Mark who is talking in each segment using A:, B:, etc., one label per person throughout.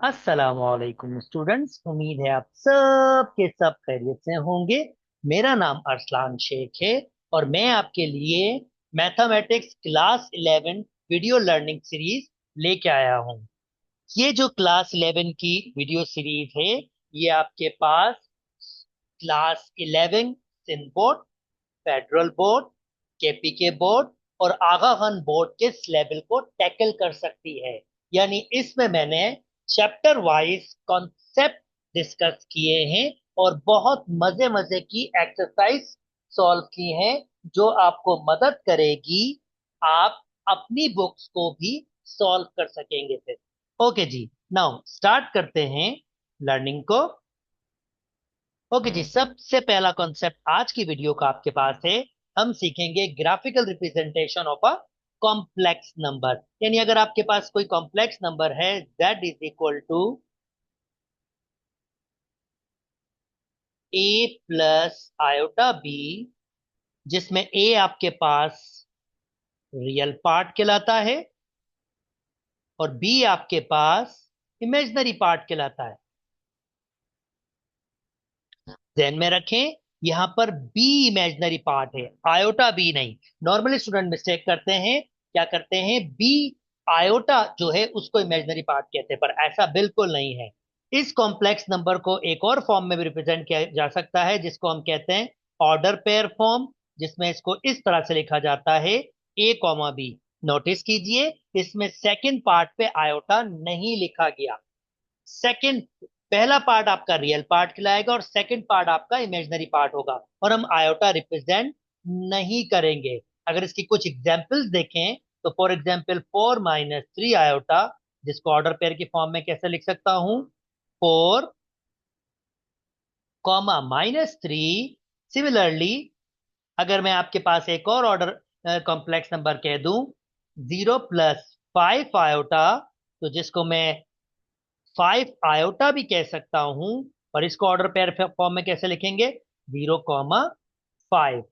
A: अस्सलामुअलैकुम स्टूडेंट्स, उम्मीद है आप सब के सब खैरियत से होंगे। मेरा नाम अरसलान शेख है और मैं आपके लिए mathematics class 11 video learning series लेके आया हूँ। ये जो क्लास 11 की वीडियो सीरीज है, ये आपके पास class 11 Sindh board, federal board, KPK board और आगा खान बोर्ड के इस लेवल को टैकल कर सकती है। यानी इसमें मैंने चैप्टर वाइज कॉन्सेप्ट डिस्कस किए हैं और बहुत मजे मजे की एक्सरसाइज सॉल्व की हैं, जो आपको मदद करेगी आप अपनी बुक्स को भी सॉल्व कर सकेंगे फिर। ओके जी, नाउ स्टार्ट करते हैं लर्निंग को। ओके जी, सबसे पहला कॉन्सेप्ट आज की वीडियो का आपके पास है। हम सीखेंगे graphical representation of a complex number. यानी अगर आपके पास कोई कॉम्प्लेक्स नंबर है, z is equal to a plus iota B, जिसमें a आपके पास रियल पार्ट कहलाता है और b आपके पास इमेजिनरी पार्ट कहलाता है। ध्यान में रखें, यहां पर b इमेजिनरी पार्ट है, आयोटा b नहीं। नॉर्मली स्टूडेंट मिस्टेक करते हैं, क्या करते हैं, b आयोटा जो है उसको इमेजिनरी पार्ट कहते हैं, पर ऐसा बिल्कुल नहीं है। इस कॉम्प्लेक्स नंबर को एक और फॉर्म में भी रिप्रेजेंट किया जा सकता है, जिसको हम कहते हैं ऑर्डर पेयर फॉर्म, जिसमें इसको इस तरह से लिखा जाता है a कॉमा बी। नोटिस कीजिए, इसमें सेकंड पार्ट पे आयोटा नहीं लिखा गया। सेकंड, पहला पार्ट आपका रियल पार्ट कहलाएगा और सेकंड पार्ट आपका इमेजिनरी पार्ट होगा, और हम आयोटा रिप्रेजेंट नहीं करेंगे। अगर इसकी कुछ एग्जांपल्स देखें तो फॉर एग्जांपल 4 - 3 आयोटा, जिसको ऑर्डर पेयर की फॉर्म में कैसे लिख सकता हूं, 4 - 3। सिमिलरली अगर मैं आपके पास एक और ऑर्डर कॉम्प्लेक्स नंबर कह दूं, 0 + 5 आयोटा, तो जिसको मैं 5 आयोटा भी कह सकता हूं, और इसको ऑर्डर पेयर फॉर्म में कैसे लिखेंगे, 0, 5।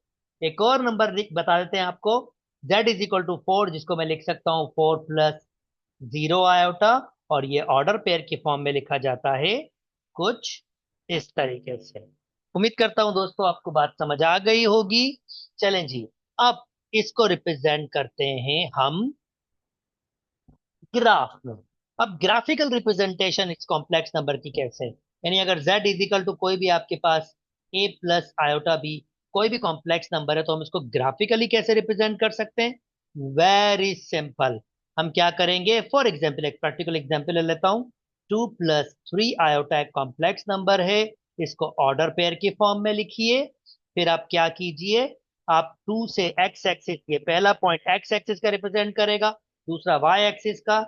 A: एक और नंबर बता देते हैं आपको, z इज इक्वल टू 4, जिसको मैं लिख सकता हूं 4 + 0 आयोटा, और ये ऑर्डर पेयर की फॉर्म में लिखा जाता है कुछ इस तरीके से। उम्मीद करता हूं दोस्तों आपको बात समझ आ गई होगी। चलें जी, अब इसको रिप्रेजेंट करते हैं हम ग्राफ में। अब ग्राफिकल रिप्रेजेंटेशन इस कॉम्प्लेक्स नंबर की कैसे, यानी अगर z इज इक्वल टू कोई भी आपके पास a प्लस आयोटा बी, कोई भी कॉम्प्लेक्स नंबर है, तो हम इसको ग्राफिकली कैसे रिप्रेजेंट कर सकते हैं। वेरी सिंपल, हम क्या करेंगे, फॉर एग्जाम्पल एक प्रैक्टिकल एग्जाम्पल ले लेता हूं। 2 + 3 आयोटा एक कॉम्प्लेक्स नंबर है, इसको ऑर्डर पेयर की फॉर्म में लिखिए। फिर आप क्या कीजिए, आप 2 से x एक्सिस, ये पहला पॉइंट x एक्सिस का रिप्रेजेंट करेगा, दूसरा y एक्सिस का।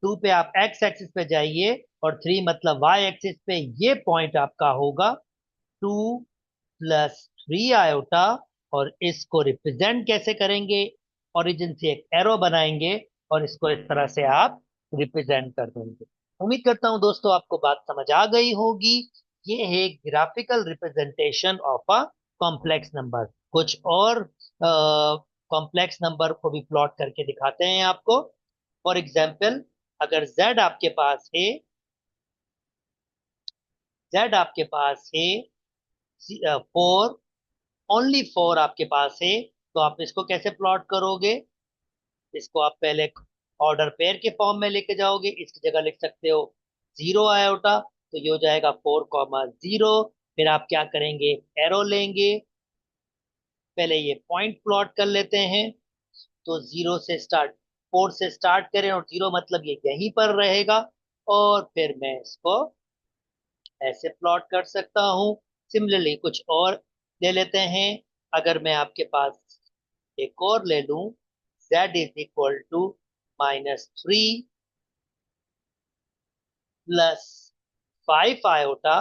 A: 2 पे आप x एक्सिस पे जाइए और 3 मतलब y एक्सिस पे, ये पॉइंट आपका होगा 2 + 3 आयोटा। और इसको रिप्रेजेंट कैसे करेंगे, ओरिजिन से एक एरो बनाएंगे और इसको इस तरह से आप रिप्रेजेंट कर देंगे। उम्मीद करता हूं दोस्तों आपको बात समझ आ गई होगी। ये है graphical representation of a complex number. कुछ और कॉम्प्लेक्स नंबर को भी प्लॉट करके दिखाते हैं आपको। फॉर एग्जाम्पल अगर z आपके पास है 4, ओनली 4 आपके पास है, तो आप इसको कैसे प्लॉट करोगे, इसको आप पहले ऑर्डर पेयर के फॉर्म में लेके जाओगे, इसकी जगह लिख सकते हो 0 आयोटा, तो ये हो जाएगा 4, 0। फिर आप क्या करेंगे, एरो लेंगे, पहले ये पॉइंट प्लॉट कर लेते हैं। तो 4 से स्टार्ट करें और 0 मतलब ये यहीं पर रहेगा, और फिर मैं इसको ऐसे प्लॉट कर सकता हूं। सिमिलरली कुछ और ले लेते हैं। अगर मैं आपके पास एक और ले लूं, z is equal to -3 plus 5 iota,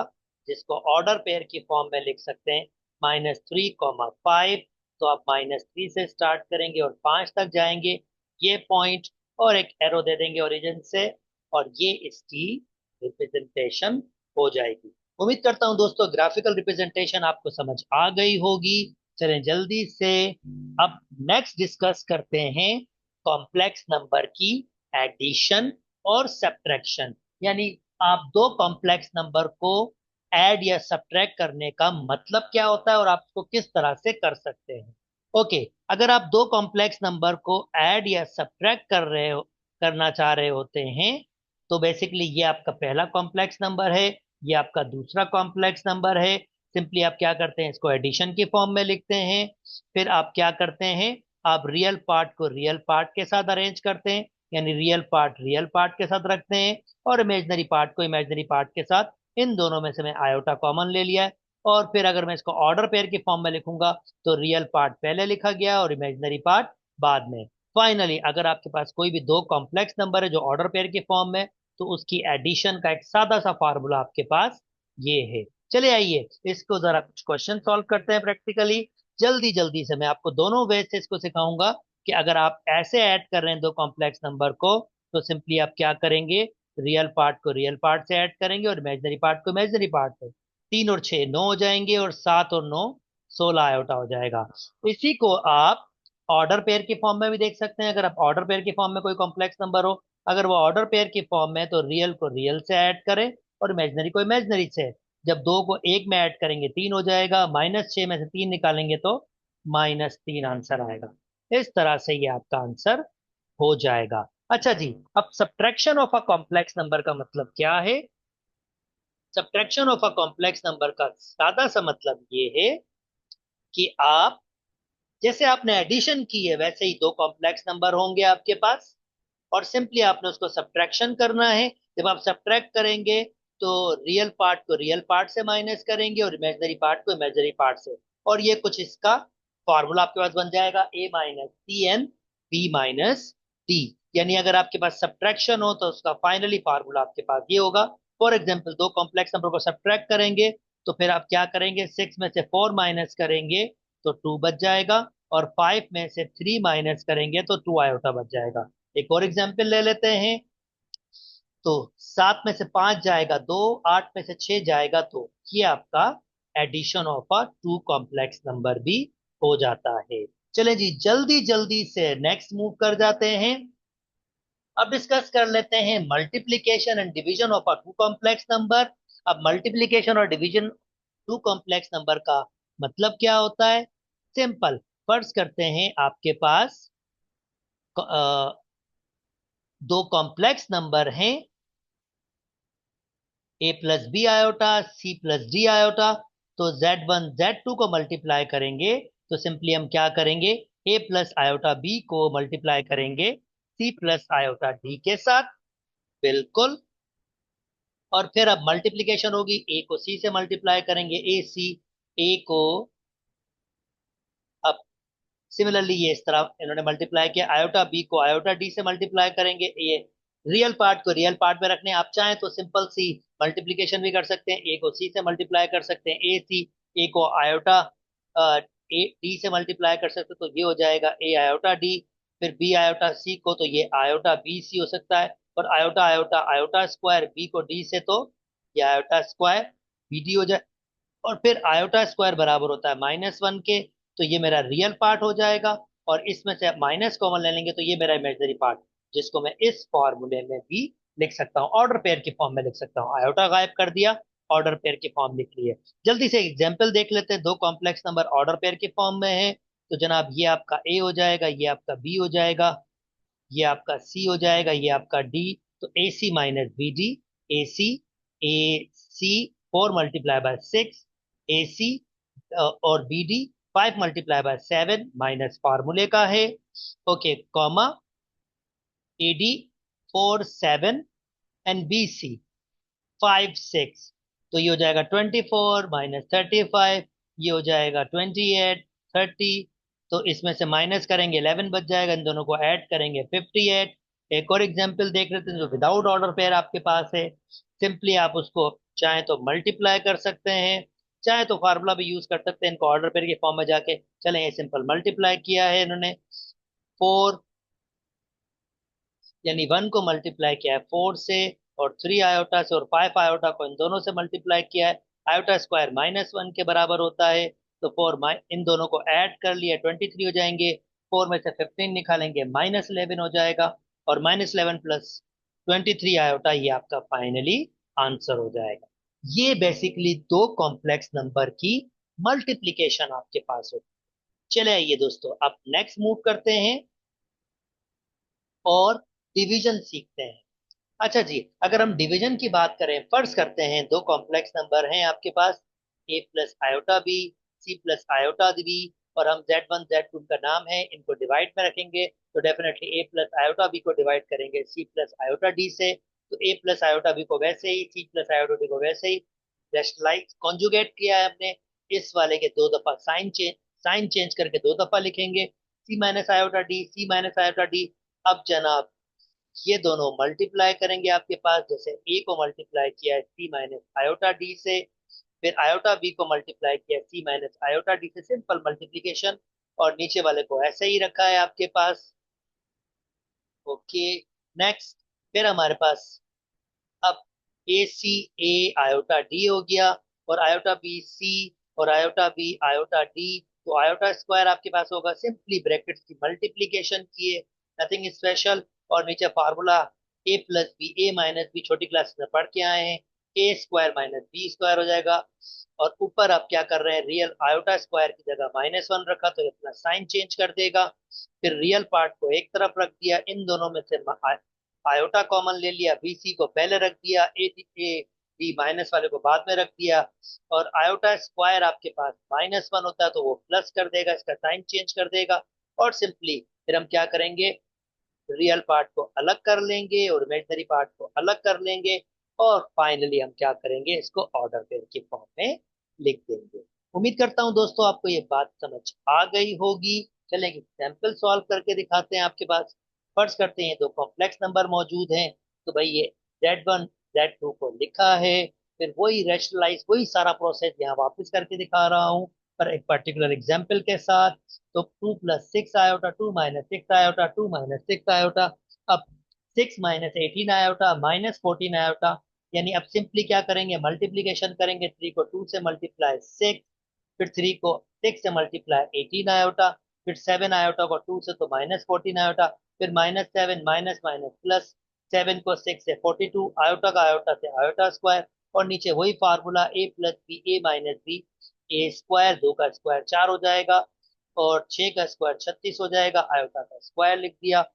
A: जिसको ऑर्डर पेयर की फॉर्म में लिख सकते हैं -3, 5। तो आप -3 से स्टार्ट करेंगे और 5 तक जाएंगे, ये पॉइंट, और एक एरो दे देंगे ओरिजिन से, और ये इसकी रिप्रेजेंटेशन हो जाएगी। उम्मीद करता हूं दोस्तों ग्राफिकल रिप्रेजेंटेशन आपको समझ आ गई होगी। चलें जल्दी से अब नेक्स्ट डिस्कस करते हैं कॉम्प्लेक्स नंबर की एडिशन और सब्ट्रैक्शन। यानी आप दो कॉम्प्लेक्स नंबर को ऐड या सब्ट्रैक्ट करने का मतलब क्या होता है और आप उसको किस तरह से कर सकते हैं। ओके, अगर आप दो कॉम्प्लेक्स नंबर को ऐड या सब्ट्रैक्ट करना चाह रहे होते हैं, तो बेसिकली ये आपका पहला कॉम्प्लेक्स नंबर है, ये आपका दूसरा कॉम्प्लेक्स नंबर है। सिंपली आप क्या करते हैं, इसको एडिशन की फॉर्म में लिखते हैं। फिर आप क्या करते हैं, आप रियल पार्ट को रियल पार्ट के साथ अरेंज करते हैं, यानी रियल पार्ट के साथ रखते हैं, और इमेजिनरी पार्ट को इमेजिनरी पार्ट के साथ। इन दोनों में से मैं आयोटा कॉमन ले लिया है। और फिर अगर मैं इसको ऑर्डर पेयर की फॉर्म में लिखूंगा, तो रियल पार्ट पहले लिखा गया और इमेजिनरी पार्ट बाद में। फाइनली अगर आपके पास कोई भी दो कॉम्प्लेक्स नंबर है जो ऑर्डर पेयर की फॉर्म में, तो उसकी एडिशन का एक सादा सा फार्मूला आपके पास ये है। चले आइए इसको जरा कुछ क्वेश्चन सॉल्व करते हैं प्रैक्टिकली। जल्दी जल्दी से मैं आपको दोनों वे से इसको सिखाऊंगा कि अगर आप ऐसे ऐड कर रहे हैं दो कॉम्प्लेक्स नंबर को, तो सिंपली आप क्या करेंगे, रियल पार्ट को रियल पार्ट से ऐड करेंगे और इमेजिनरी पार्ट को इमेजिनरी पार्ट से। 3 और 6 9 हो जाएंगे, और 7 और 9 16 आयोटा हो जाएगा। इसी को आप ऑर्डर पेयर की फॉर्म में भी देख सकते हैं। अगर आप ऑर्डर पेयर की फॉर्म में कोई कॉम्प्लेक्स नंबर हो, अगर वो ऑर्डर पेयर की फॉर्म में, तो रियल को रियल से ऐड करें और इमेजिनरी को इमेजिनरी से। जब दो को एक में ऐड करेंगे 3 हो जाएगा, -6 में से 3 निकालेंगे तो -3 आंसर आएगा। इस तरह से ये आपका आंसर हो जाएगा। अच्छा जी, अब subtraction of a complex number का मतलब क्या है। Subtraction of a complex number का सादा सा मतलब ये है कि आप, जैसे आपने एडिशन की है वैसे ही दो कॉम्प्लेक्स नंबर होंगे आपके पास, और सिंपली आपने उसको सब्ट्रैक्शन करना है। जब आप सब्ट्रैक्ट करेंगे, तो रियल पार्ट को रियल पार्ट से माइनस करेंगे और इमेजिनरी पार्ट को इमेजिनरी पार्ट से, और ये कुछ इसका फॉर्मूला आपके पास बन जाएगा, a - c n b - d। यानी अगर आपके पास सब्ट्रैक्शन हो तो उसका फाइनली फार्मूला आपके पास ये होगा। फॉर एग्जाम्पल, दो कॉम्प्लेक्स नंबर को सब्ट्रैक्ट करेंगे, तो फिर आप क्या करेंगे, 6 में से 4 माइनस करेंगे तो 2 बच जाएगा, और 5 में से 3 माइनस करेंगे तो 2 आयोटा बच जाएगा। एक और एग्जाम्पल ले लेते हैं। तो 7 में से 5 जाएगा 2, 8 में से 6 जाएगा तो ये आपका addition of a two complex number भी हो जाता है। चलें जी, जल्दी जल्दी से नेक्स्ट मूव कर जाते हैं। अब डिस्कस कर लेते हैं multiplication and division of a two complex number. अब मल्टीप्लीकेशन और डिवीजन टू कॉम्प्लेक्स नंबर का मतलब क्या होता है। सिंपल, फर्ज करते हैं आपके पास दो कॉम्प्लेक्स नंबर हैं, a + b iota, c + d iota. तो Z1 Z2 को मल्टीप्लाई करेंगे, तो सिंपली हम क्या करेंगे, a + आयोटा b को मल्टीप्लाई करेंगे c + आयोटा d के साथ। बिल्कुल। और फिर अब मल्टीप्लीकेशन होगी, a को c से मल्टीप्लाई करेंगे, a को, अब सिमिलरली ये इस तरह इन्होंने मल्टीप्लाई किया, आयोटा बी को आयोटा डी से मल्टीप्लाई करेंगे। ये रियल पार्ट को रियल पार्ट में रखने, आप चाहें तो सिंपल सी मल्टीप्लीकेशन भी कर सकते हैं, ए को सी से मल्टीप्लाई कर सकते हैं, ए को आयोटा ए डी से मल्टीप्लाई कर सकते हैं, तो ये हो जाएगा ए आयोटा डी। फिर बी आयोटा सी को, तो ये आयोटा बी सी हो सकता है। और iota iota iota square B को डी से, तो ये आयोटा स्क्वायर बी डी हो जाए। और फिर आयोटा स्क्वायर बराबर होता है -1 के, तो ये मेरा रियल पार्ट हो जाएगा। और इसमें से माइनस कॉमन ले लेंगे, तो ये मेरा इमेजिनरी पार्ट, जिसको मैं इस फॉर्मूले में भी लिख सकता हूँ, ऑर्डर पेयर की फॉर्म में लिख सकता हूँ। आयोटा गायब कर दिया, ऑर्डर पेयर की फॉर्म लिख ली है। जल्दी से एग्जाम्पल देख लेते हैं, दो कॉम्प्लेक्स नंबर ऑर्डर पेयर की फॉर्म में है, तो जनाब ये आपका ए हो जाएगा, ये आपका बी हो जाएगा, ये आपका सी हो जाएगा, ये आपका डी। तो AC - BD, AC, AC 4 × 6, AC और BD 5 × 7 माइनस फार्मूले का है। Okay, comma AD 4 7 and BC 5 6, तो ये हो जाएगा 24 - 35, ये हो जाएगा 28 30। तो इसमें से माइनस करेंगे 11 बच जाएगा, इन दोनों को ऐड करेंगे 58। एक और एग्जांपल देख लेते हैं जो विदाउट ऑर्डर पेयर आपके पास है। सिंपली आप उसको चाहे तो मल्टीप्लाई कर सकते हैं, चाहे तो फार्मूला भी यूज कर सकते हैं, इनको ऑर्डर पेयर के फॉर्म में जाके। चलें, ये सिंपल मल्टीप्लाई किया है इन्होंने, 4, यानी 1 को मल्टीप्लाई किया है 4 से, और 3 आयोटा से, और 5 आयोटा को इन दोनों से मल्टीप्लाई किया है। आयोटा स्क्वायर -1 के बराबर होता है, तो 4 इन दोनों को ऐड कर लिया 23 हो जाएंगे। 4 में से 15 निकालेंगे -11 हो जाएगा, और -11 + 23 आयोटा, ये आपका फाइनली आंसर हो जाएगा। ये बेसिकली दो कॉम्प्लेक्स नंबर की मल्टीप्लिकेशन आपके पास होती है। चले आइए दोस्तों, अब नेक्स्ट मूव करते हैं और डिवीजन सीखते हैं। अच्छा जी, अगर हम डिवीजन की बात करें, फर्ज करते हैं दो कॉम्प्लेक्स नंबर हैं आपके पास, A plus iota B, C plus iota B, और हम Z1 Z2 का नाम है, इनको डिवाइड में रखेंगे तो डेफिनेटली ए प्लस आयोटा बी को डिवाइड करेंगे सी प्लस आयोटा डी से, तो ए प्लस आयोटा बी को वैसे ही, सी प्लस आयोटा डी को वैसे ही रेशनलाइज कॉन्जुगेट किया है हमने। इस वाले के दो दफा साइन चेंज करके दो दफा लिखेंगे, सी माइनस आयोटा डी, सी माइनस आयोटा डी। अब जनाब ये दोनों मल्टीप्लाई करेंगे आपके पास, जैसे ए को मल्टीप्लाई किया है सी माइनस आयोटा डी से, फिर आयोटा बी को मल्टीप्लाई किया सी माइनस आयोटा डी से, सिंपल मल्टीप्लीकेशन, और नीचे वाले को ऐसे ही रखा है आपके पास। ओके, नेक्स्ट, फिर हमारे पास अब ए सी ए आयोटा डी हो गया, और आयोटा बी सी, और आयोटा बी आयोटा डी, तो आयोटा स्क्वायर आपके पास होगा, सिंपली ब्रैकेट्स की मल्टीप्लीकेशन किए, नथिंग स्पेशल, और नीचे फार्मूला ए प्लस बी, ए माइनस बी छोटी क्लास में पढ़ के आए हैं, ए स्क्वायर माइनस बी स्क्वायर हो जाएगा। और ऊपर आप क्या कर रहे हैं, रियल आयोटा स्क्वायर की जगह -1 रखा तो ये अपना साइन चेंज कर देगा, फिर रियल पार्ट को एक तरफ रख दिया, इन दोनों में से आयोटा कॉमन ले लिया, बीसी को पहले रख दिया, ए बी माइनस वाले को बाद में रख दिया, और आयोटा स्क्वायर आपके पास -1 होता है तो वो प्लस कर देगा, इसका साइन चेंज कर देगा, और सिंपली फिर हम क्या करेंगे, रियल पार्ट को अलग कर लेंगे और इमेजिनरी पार्ट को अलग कर लेंगे, और फाइनली हम क्या करेंगे, इसको ऑर्डर पेयर के फॉर्म में लिख देंगे। उम्मीद करता हूं दोस्तों आपको ये बात समझ आ गई होगी। चलेंगे एग्जाम्पल सॉल्व करके दिखाते हैं आपके पास। फर्ज करते हैं दो कॉम्प्लेक्स नंबर मौजूद हैं, तो भाई ये Z1 Z2 को लिखा है, फिर वही रेशनलाइज वही सारा प्रोसेस यहाँ वापस करके दिखा रहा हूँ, पर एक पर्टिकुलर एग्जाम्पल के साथ। तो 2 + 6 आयोटा, 2 - 6 आयोटा, 2 - 6 आयोटा, अब 6 - 18 आयोटा -14 आयोटा, यानी अब सिंपली क्या करेंगे, मल्टीप्लीकेशन करेंगे, 3 को 2 से मल्टीप्लाई 6, फिर 3 को 6 से मल्टीप्लाई 18 आयोटा, फिर 7 आयोटा को 2 से तो -14 आयोटा, फिर -7 माइनस माइनस प्लस, 7 को 6 से 42, आयोटा का आयोटा से आयोटा स्क्वायर, और नीचे वही फार्मूला ए प्लस बी, ए माइनस बी, ए स्क्वायर, 2 का स्क्वायर 4 हो जाएगा, और 6 का स्क्वायर 36 हो जाएगा, आयोटा का स्क्वायर लिख दिया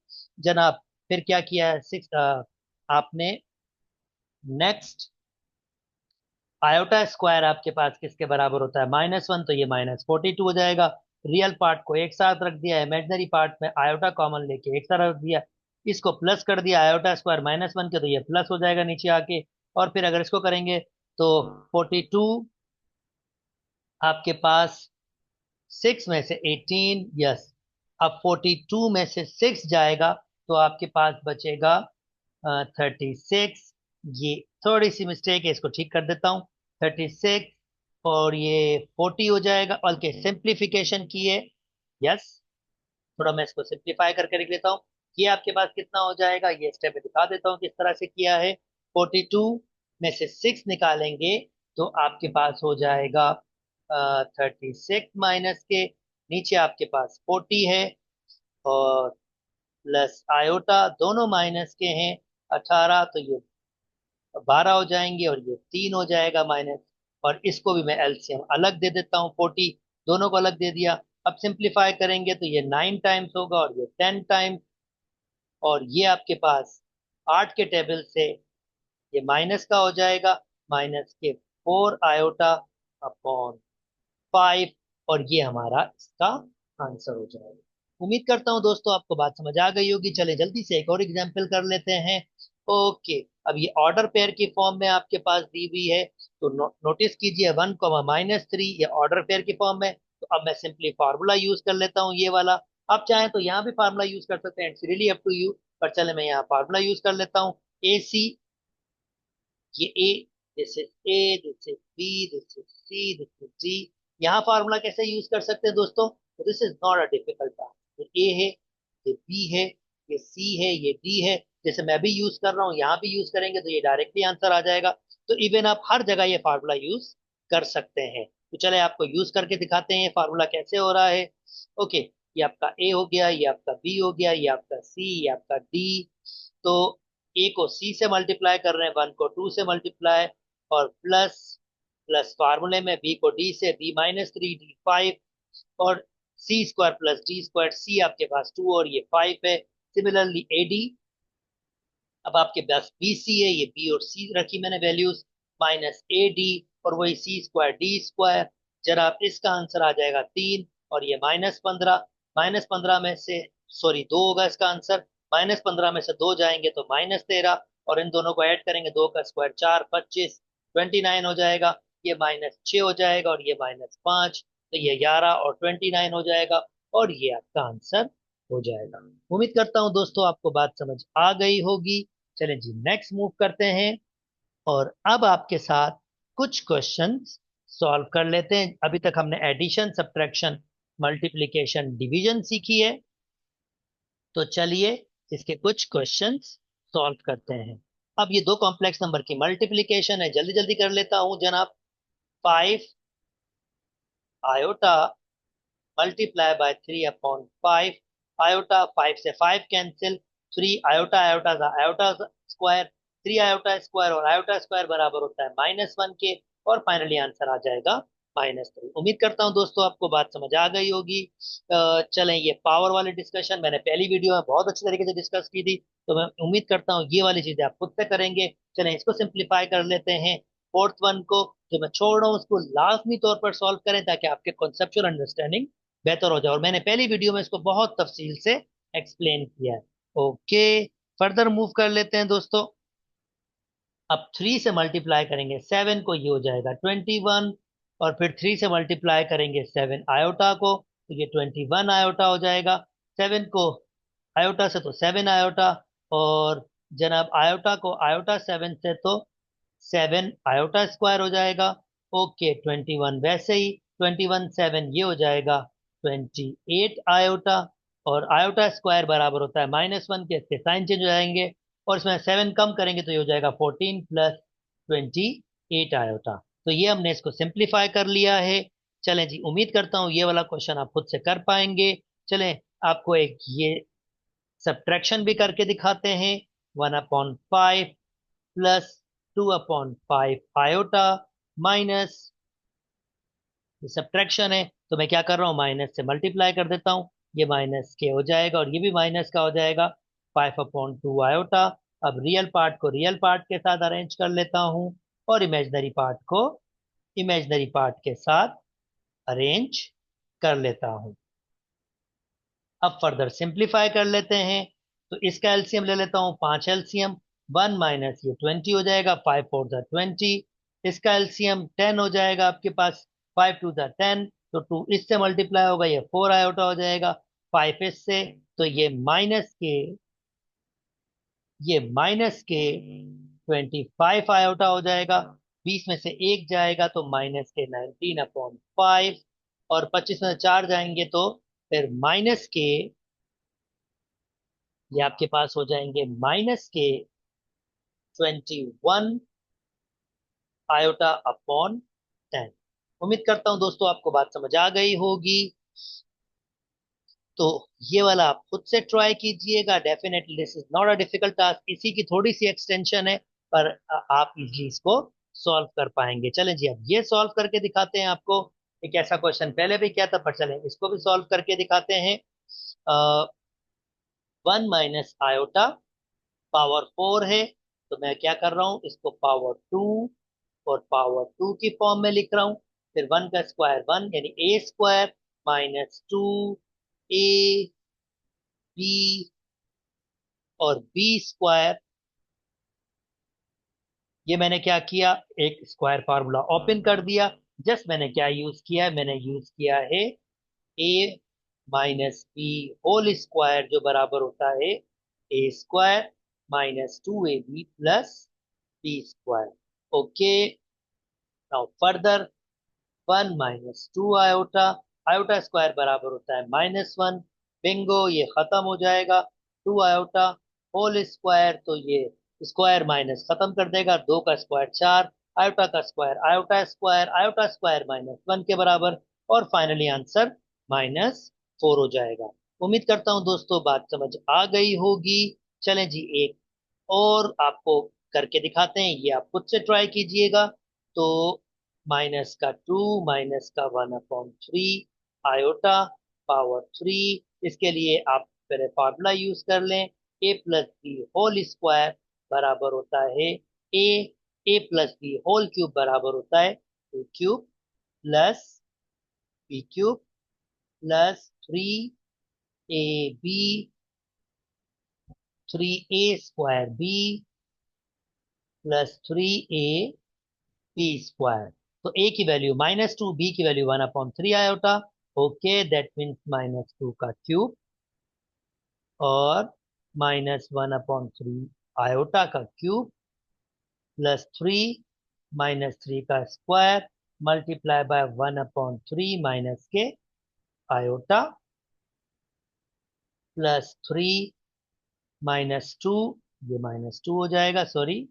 A: जनाब। फिर क्या किया है, आपने नेक्स्ट, आयोटा स्क्वायर आपके पास किसके बराबर होता है, -1, तो ये -42 हो जाएगा। रियल पार्ट को एक साथ रख दिया, इमेजनरी पार्ट में आयोटा कॉमन लेके एक साथ रख दिया, इसको प्लस कर दिया, आयोटा स्क्वायर -1 के, तो ये प्लस हो जाएगा नीचे आके, और फिर अगर इसको करेंगे तो 42 आपके पास 6 में से 18, यस, अब 42 में से 6 जाएगा तो आपके पास बचेगा 36, ये थोड़ी सी मिस्टेक है, इसको ठीक कर देता हूँ, 36, और ये 40 हो जाएगा, बल्कि सिंप्लीफिकेशन की है, यस, थोड़ा मैं इसको सिंप्लीफाई करके लिख लेता हूँ। ये आपके पास कितना हो जाएगा, ये स्टेप में दिखा देता हूँ किस तरह से किया है। 42 में से 6 निकालेंगे तो आपके पास हो जाएगा 36 माइनस के, नीचे आपके पास 40 है, और प्लस आयोटा, दोनों माइनस के हैं, 18, तो ये 12 हो जाएंगे, और ये 3 हो जाएगा माइनस, और इसको भी मैं एलसीएम अलग दे देता हूँ, 40 दोनों को अलग दे दिया। अब सिंप्लीफाई करेंगे तो ये 9 टाइम्स होगा, और ये 10 टाइम्स, और ये आपके पास 8 के टेबल से ये माइनस का हो जाएगा, माइनस के 4 आयोटा अपॉन 5, और ये हमारा इसका आंसर हो जाएगा। उम्मीद करता हूँ दोस्तों आपको बात समझ आ गई होगी। चले जल्दी से एक और एग्जाम्पल कर लेते हैं। ओके, अब ये ऑर्डर पेयर की फॉर्म में आपके पास दी हुई है, तो नोटिस कीजिए 1, -3, ये ऑर्डर पेयर की फॉर्म में, तो अब मैं सिंपली फार्मूला यूज कर लेता हूँ ये वाला। आप चाहें तो यहाँ भी फार्मूला यूज कर सकते हैं, it's really up to you, पर चले मैं यहाँ फार्मूला यूज कर लेता हूँ। ए सी, ये A, this is A, this is B, this is C, this is D. यहाँ फार्मूला कैसे यूज कर सकते हैं दोस्तों, this is not a difficult task. ये ए है, ये बी है, ये सी है, ये डी है, जैसे मैं भी यूज कर रहा हूँ, यहाँ भी यूज करेंगे तो ये डायरेक्टली आंसर आ जाएगा। तो इवन आप हर जगह ये फार्मूला यूज कर सकते हैं। तो चले आपको यूज करके दिखाते हैं ये फार्मूला कैसे हो रहा है। ओके, ये आपका ए हो गया, ये आपका बी हो गया, ये आपका सी, ये आपका डी। तो ए को सी से मल्टीप्लाई कर रहे हैं, 1 को 2 से मल्टीप्लाई, और प्लस प्लस फार्मूले में बी को डी से, b-3 d5, और सी स्क्वायर प्लस डी स्क्वायर, सी आपके पास 2 और ये 5 है। सिमिलरली ए डी, अब आपके पास बी सी है, ये बी और सी रखी मैंने वैल्यूज, माइनस ए डी, और वही सी स्क्वायर डी स्क्वायर। जरा आप इसका आंसर आ जाएगा 3, और ये -15, -15 में से, सॉरी 2 होगा इसका आंसर, -15 में से 2 जाएंगे तो -13, और इन दोनों को ऐड करेंगे, 2 का स्क्वायर 4, 25, 29 हो जाएगा, ये -6 हो जाएगा, और ये -5, तो ये 11 और 29 हो जाएगा, और ये आपका आंसर हो जाएगा। उम्मीद करता हूँ दोस्तों आपको बात समझ आ गई होगी। चलें जी, नेक्स्ट मूव करते हैं, और अब आपके साथ कुछ क्वेश्चंस सॉल्व कर लेते हैं। अभी तक हमने एडिशन, सब्ट्रैक्शन, मल्टीप्लिकेशन, डिवीजन सीखी है, तो चलिए इसके कुछ क्वेश्चंस सॉल्व करते हैं। अब ये दो कॉम्प्लेक्स नंबर की मल्टीप्लिकेशन है, जल्दी जल्दी कर लेता हूं जनाब। 5 आयोटा मल्टीप्लाई बाय 3/5, आयोटा 5 से 5 कैंसिल, 3 आयोटा आयोटा का आयोटा स्क्वायर, 3 आयोटा स्क्वायर और आयोटा स्क्वायर बराबर होता है -1 के, और फाइनली आंसर आ जाएगा -3। उम्मीद करता हूं दोस्तों आपको बात समझ आ गई होगी। चलें, ये पावर वाली डिस्कशन मैंने पहली वीडियो में बहुत अच्छी तरीके से डिस्कस की थी, तो मैं उम्मीद करता हूँ ये वाली चीजें आप खुद से करेंगे। चलें, इसको सिंप्लीफाई कर लेते हैं। फोर्थ वन को जो मैं छोड़ रहा हूँ उसको लाजमी तौर पर सॉल्व करें, ताकि आपके कॉन्सेप्चुअल अंडरस्टैंडिंग बेहतर हो जाए, और मैंने पहली वीडियो में इसको बहुत तफसील से एक्सप्लेन किया है। ओके, फर्दर मूव कर लेते हैं दोस्तों। अब 3 से मल्टीप्लाई करेंगे 7 को, ये हो जाएगा 21, और फिर 3 से मल्टीप्लाई करेंगे 7 आयोटा को, तो ये 21 आयोटा हो जाएगा। 7 को आयोटा से तो 7 आयोटा, और जनाब आयोटा को आयोटा 7 से तो 7 आयोटा स्क्वायर हो जाएगा। ओके, 21 वैसे ही 21 7 ये हो जाएगा 28 आयोटा, और आयोटा स्क्वायर बराबर होता है -1 के, इसके साइन चेंज हो जाएंगे, और इसमें 7 कम करेंगे तो ये हो जाएगा 14 प्लस 28 आयोटा। तो ये हमने इसको सिंप्लीफाई कर लिया है। चलें जी, उम्मीद करता हूँ ये वाला क्वेश्चन आप खुद से कर पाएंगे। चलें, आपको एक ये सब्ट्रैक्शन भी करके दिखाते हैं। 1/5 प्लस 2/5 आयोटा माइनस, सब्ट्रैक्शन है तो मैं क्या कर रहा हूँ, माइनस से मल्टीप्लाई कर देता हूँ, ये माइनस के हो जाएगा, और ये भी माइनस का हो जाएगा, 5/2 आयोटा। अब रियल पार्ट को रियल पार्ट के साथ अरेंज कर लेता हूँ, और इमेजनरी पार्ट को इमेजनरी पार्ट के साथ अरेंज कर लेता हूँ। अब फर्दर सिंप्लीफाई कर लेते हैं, तो इसका एलसीएम ले लेता हूँ, 5 एलसीएम, 1 माइनस ये 20 हो जाएगा, 5 4 20, इसका एलसीएम 10 हो जाएगा आपके पास, 5 2 10, तो 2 इससे मल्टीप्लाई होगा, ये 4 आयोटा हो जाएगा, 5 इससे, तो ये माइनस के 25 आयोटा हो जाएगा, 20 में से एक जाएगा तो -के 19/5, और 25 में से 4 जाएंगे तो फिर ये आपके पास हो जाएंगे -के 21 आयोटा/10। उम्मीद करता हूं दोस्तों आपको बात समझ आ गई होगी। तो ये वाला आप खुद से ट्राई कीजिएगा, definitely this is not a difficult task, इसी की थोड़ी सी एक्सटेंशन है, पर आप इजली इसको सॉल्व कर पाएंगे। चलें जी, अब ये सॉल्व करके दिखाते हैं आपको। एक ऐसा क्वेश्चन पहले भी किया था, पर चलें इसको भी सॉल्व करके दिखाते हैं। 1 - आयोटा पावर 4 है, तो मैं क्या कर रहा हूँ, इसको पावर 2 और पावर 2 की फॉर्म में लिख रहा हूँ। फिर 1 का स्क्वायर 1, यानी ए स्क्वायर -2 ए बी और बी स्क्वायर। ये मैंने क्या किया, एक स्क्वायर फार्मूला ओपन कर दिया। जस्ट मैंने क्या यूज किया है, मैंने यूज किया है ए -बी होल स्क्वायर, जो बराबर होता है A square -2ab plus B square. Okay, now further 1 - 2 iota, iota square बराबर होता है -1, बिंगो, ये खत्म हो जाएगा। 2 आयोटा होल स्क्वायर, तो ये स्क्वायर माइनस खत्म कर देगा, 2 का स्क्वायर 4, आयोटा का स्क्वायर आयोटा स्क्वायर -1 के बराबर, और फाइनली आंसर -4 हो जाएगा। उम्मीद करता हूं दोस्तों बात समझ आ गई होगी। चलें जी, एक और आपको करके दिखाते हैं, ये आप खुद से ट्राई कीजिएगा। तो माइनस का 2 माइनस का 1/3 आयोटा पावर 3, इसके लिए आप पहले फार्मूला यूज कर लें। A plus B whole square बराबर होता है A A plus B whole cube बराबर होता है A cube plus B cube plus 3ab 3a² b plus 3ab square. तो a की वैल्यू -2, b की value 1/3 iota. Okay, that means -2 का क्यूब और -1/3 आयोटा का क्यूब प्लस 3 - 3 का स्क्वायर मल्टीप्लाई बाय 1/3 माइनस के आयोटा प्लस 3 - 2, ये -2 हो जाएगा, सॉरी,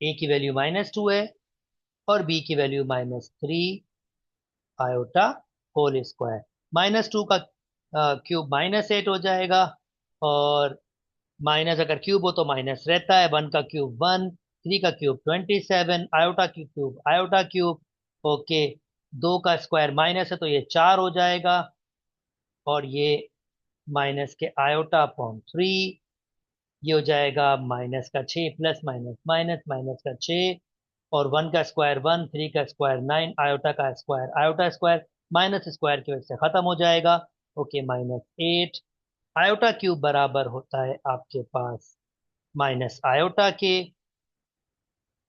A: a की वैल्यू -2 है और b की वैल्यू -3 आयोटा होल स्क्वायर। -2 का क्यूब -8 हो जाएगा, और माइनस अगर क्यूब हो तो माइनस रहता है। 1 का क्यूब 1, 3 का क्यूब 27, आयोटा की क्यूब आयोटा क्यूब। ओके, 2 का स्क्वायर माइनस है तो ये 4 हो जाएगा, और ये माइनस के आयोटा अपॉन 3, ये हो जाएगा -6 प्लस माइनस माइनस माइनस का 6, और 1 का स्क्वायर 1, 3 का square 9, iota square minus square की वजह से खत्म हो जाएगा। ओके, -8 आयोटा क्यूब बराबर होता है आपके पास माइनस आयोटा के।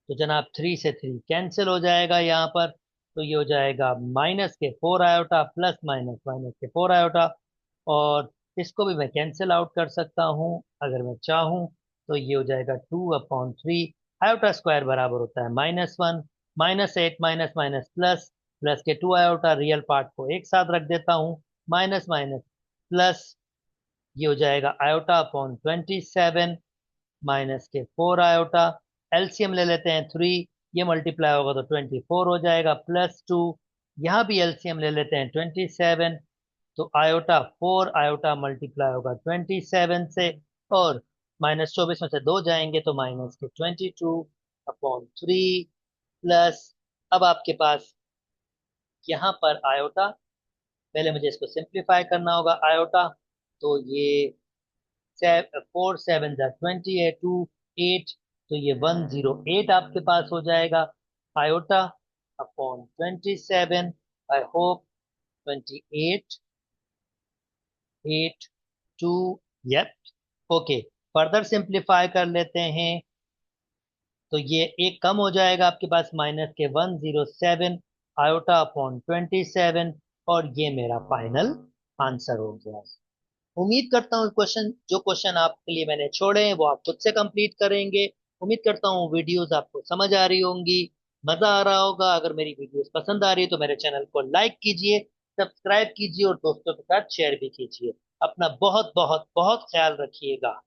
A: तो जनाब 3 से 3 कैंसिल हो जाएगा यहाँ पर, तो ये हो जाएगा माइनस के 4 आयोटा प्लस माइनस माइनस के 4 आयोटा, और इसको भी मैं कैंसिल आउट कर सकता हूँ अगर मैं चाहूँ। तो ये हो जाएगा 2/3 आयोटा स्क्वायर बराबर होता है -1, -8 माइनस माइनस प्लस, प्लस के 2 आयोटा, रियल पार्ट को एक साथ रख देता हूँ, माइनस माइनस प्लस, ये हो जाएगा आयोटा अपॉन 27 माइनस के 4 आयोटा। एलसीएम ले लेते हैं 3, ये मल्टीप्लाई होगा तो 24 हो जाएगा, प्लस 2, यहाँ भी एलसीएम ले लेते हैं 27, तो आयोटा 4 आयोटा मल्टीप्लाई होगा 27 से, और -24 में से 2 जाएंगे तो माइनस के 22/3 प्लस, अब आपके पास यहाँ पर आयोटा, पहले मुझे इसको सिंप्लीफाई करना होगा आयोटा। तो ये 4 7 जा 20 है, 2 8, तो ये 108 आपके पास हो जाएगा iota upon 27। I hope 28 8 2, yup. Okay, further simplify कर लेते हैं, तो ये एक कम हो जाएगा आपके पास, माइनस के 107 आयोटा अपॉन 27, और ये मेरा फाइनल आंसर हो गया। उम्मीद करता हूँ क्वेश्चन, जो क्वेश्चन आपके लिए मैंने छोड़े हैं वो आप खुद से कंप्लीट करेंगे। उम्मीद करता हूँ वीडियोस आपको समझ आ रही होंगी, मजा आ रहा होगा। अगर मेरी वीडियोस पसंद आ रही है तो मेरे चैनल को लाइक कीजिए, सब्सक्राइब कीजिए और दोस्तों के साथ शेयर भी कीजिए। अपना बहुत बहुत बहुत ख्याल रखिएगा।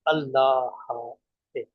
A: अल्लाह हाफ़िज़।